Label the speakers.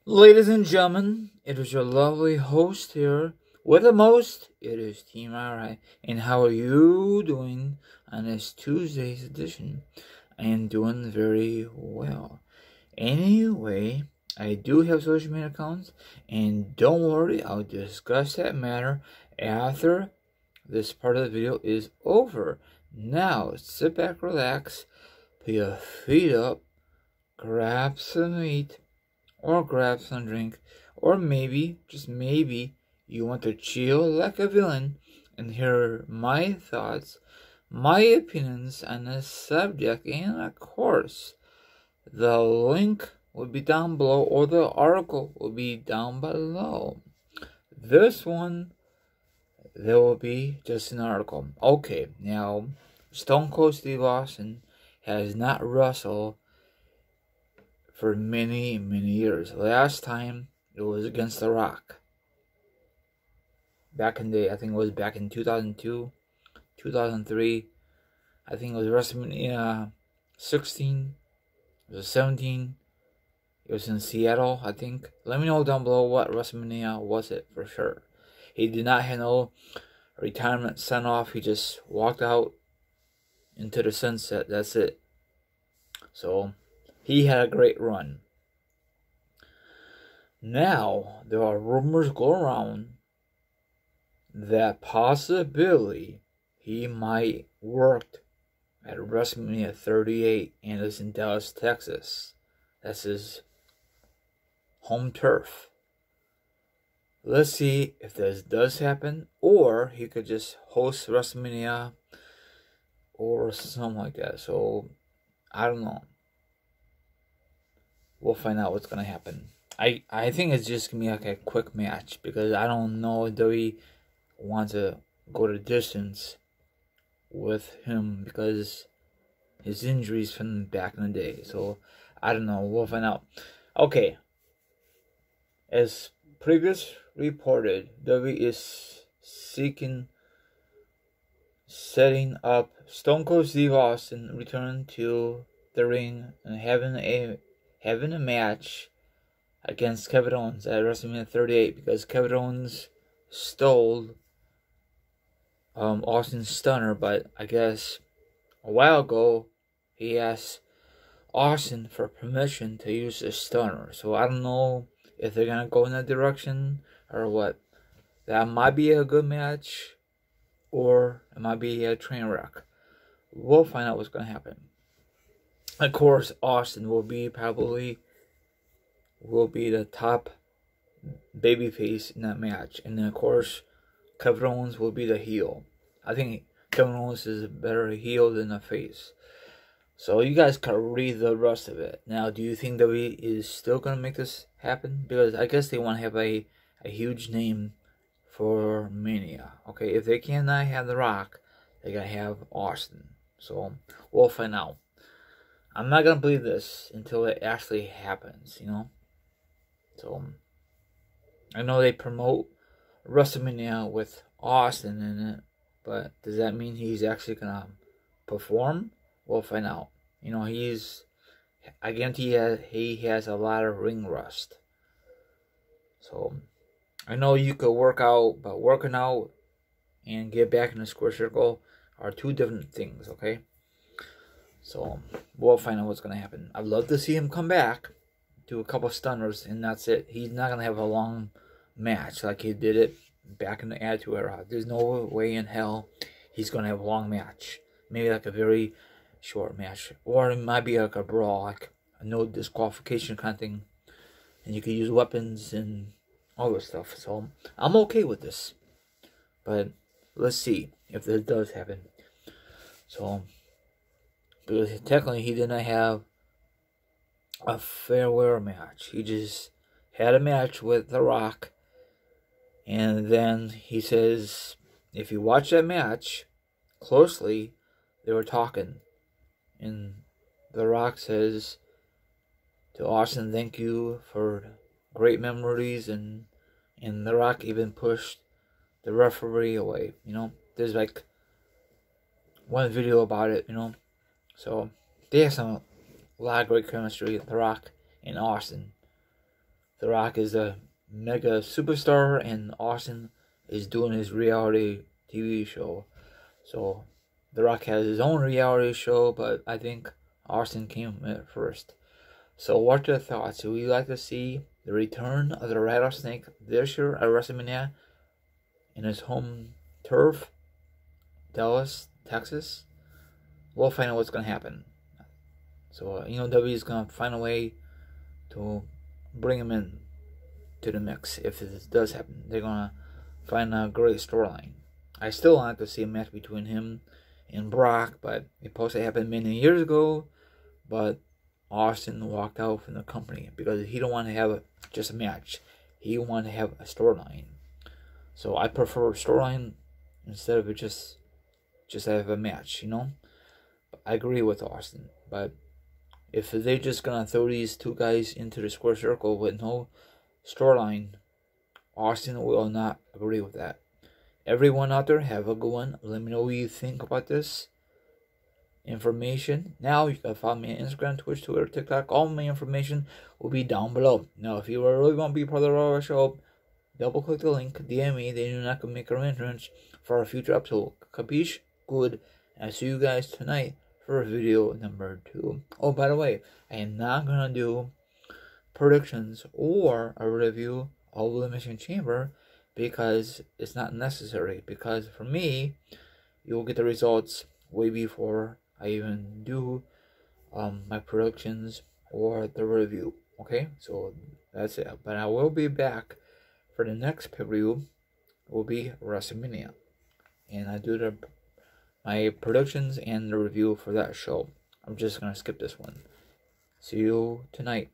Speaker 1: Ladies and gentlemen, it is your lovely host here with the most. It is Team RI. And how are you doing on this Tuesday's edition? I am doing very well. Anyway, I do have social media accounts, and don't worry, I'll discuss that matter after this part of the video is over. Now, sit back, relax, put your feet up, grab some meat, or grab some drink, or maybe, just maybe, you want to chill like a villain and hear my thoughts, my opinions on this subject, and of course, the link will be down below, or the article will be down below. This one, there will be just an article. Okay, now, Stone Cold Steve Austin has not wrestled for many years. Last time it was against The Rock. Back in the day, I think it was back in 2002, 2003. I think it was WrestleMania 16, it was 17. It was in Seattle, I think. Let me know down below what WrestleMania was it for sure. He did not have no retirement send off. He just walked out into the sunset. That's it. So he had a great run. Now, there are rumors going around that possibly he might work at WrestleMania 38 and is in Dallas, Texas. That's his home turf. Let's see if this does happen, or he could just host WrestleMania or something like that. So, I don't know. We'll find out what's going to happen. I think it's just going to be like a quick match, because I don't know if WWE wants to go the distance with him because his injuries from back in the day. So, I don't know. We'll find out. Okay. As previous reported, WWE is setting up Stone Cold Steve Austin return to the ring and having a match against Kevin Owens at WrestleMania 38, because Kevin Owens stole Austin's stunner, but I guess a while ago he asked Austin for permission to use the stunner. So I don't know if they're gonna go in that direction or what. That might be a good match, or it might be a train wreck. We'll find out what's gonna happen. Of course, Austin will be the top babyface in that match, and then of course Kevin Owens will be the heel. I think Kevin Owens is a better heel than a face. So you guys can read the rest of it. Now, do you think WWE is still gonna make this happen? Because I guess they want to have a huge name for Mania. Okay, if they cannot have The Rock, they gotta have Austin. So we'll find out. I'm not gonna believe this until it actually happens, you know. So I know they promote WrestleMania with Austin in it, but does that mean he's actually gonna perform? We'll find out. You know, I guarantee he has a lot of ring rust. So I know you could work out, but working out and get back in the square circle are two different things, okay? So we'll find out what's gonna happen. I'd love to see him come back, do a couple stunners, and that's it. He's not gonna have a long match like he did it back in the Attitude Era. There's no way in hell he's gonna have a long match. Maybe like a very short match, or it might be like a brawl, like a no disqualification kind of thing, and you could use weapons and all this stuff. So I'm okay with this, but let's see if this does happen. So, because technically he did not have a farewell match. He just had a match with The Rock, and then he says, if you watch that match closely, they were talking, and The Rock says to Austin, thank you for great memories, and The Rock even pushed the referee away, you know. There's like one video about it, you know. So they have a lot of great chemistry, The Rock and Austin. The Rock is a mega superstar, and Austin is doing his reality TV show. So The Rock has his own reality show, but I think Austin came at first. So what's your thoughts? Would you like to see the return of the Rattlesnake this year at WrestleMania in his home turf, Dallas, Texas? We'll find out what's going to happen. So, WWE is going to find a way to bring him in to the mix if this does happen. They're going to find a great storyline. I still want to see a match between him and Brock, but it supposed to happen many years ago, but Austin walked out from the company because he don't want to have just a match. He wanted to have a storyline. So I prefer a storyline instead of just have a match, I agree with Austin, but if they're just gonna throw these two guys into the square circle with no storyline, Austin will not agree with that. Everyone out there, have a good one. Let me know what you think about this information. Now you can follow me on Instagram, Twitch, Twitter, TikTok. All my information will be down below. Now, if you really want to be part of the Raw show, double click the link, DM me. Then you're not gonna make arrangements for a future episode. Capiche? Good. And I'll see you guys tonight for video number 2. Oh, by the way, I am not gonna do predictions or a review of Elimination Chamber because it's not necessary. Because for me, you'll get the results way before I even do my predictions or the review. Okay, so that's it. But I will be back for the next pay-per-view. Will be WrestleMania, and I do my predictions and the review for that show. I'm just gonna skip this one. See you tonight.